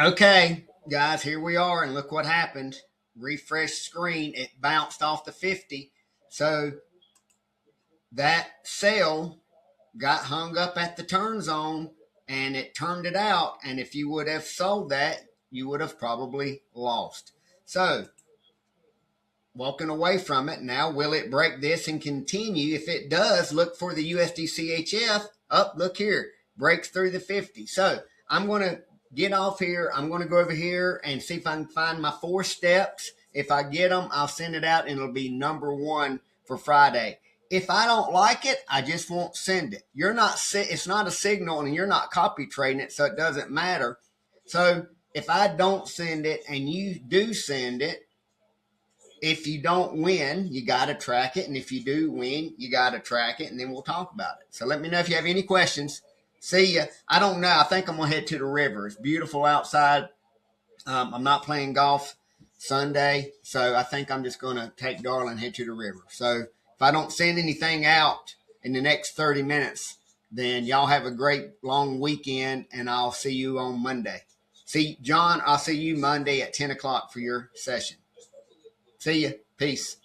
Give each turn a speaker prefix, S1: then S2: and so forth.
S1: Okay, guys, here we are, and look what happened. Refresh screen, it bounced off the 50. So that sell got hung up at the turn zone and it turned it out. And if you would have sold that, you would have probably lost. So walking away from it now, will it break this and continue? If it does, look for the USD CHF up. Look here, breaks through the 50. So I'm going to get off here. I'm going to go over here and see if I can find my 4 steps. If I get them, I'll send it out and it'll be number 1 for Friday. If I don't like it, I just won't send it. It's not a signal and you're not copy trading it, so it doesn't matter. So if I don't send it and you do send it, if you don't win, you got to track it. And if you do win, you got to track it. And then we'll talk about it. So let me know if you have any questions. See ya. I don't know. I think I'm going to head to the river. It's beautiful outside. I'm not playing golf Sunday. So I think I'm just going to take Darla and head to the river. So if I don't send anything out in the next 30 minutes, then y'all have a great long weekend. And I'll see you on Monday. See, John, I'll see you Monday at 10 o'clock for your session. See ya. Peace.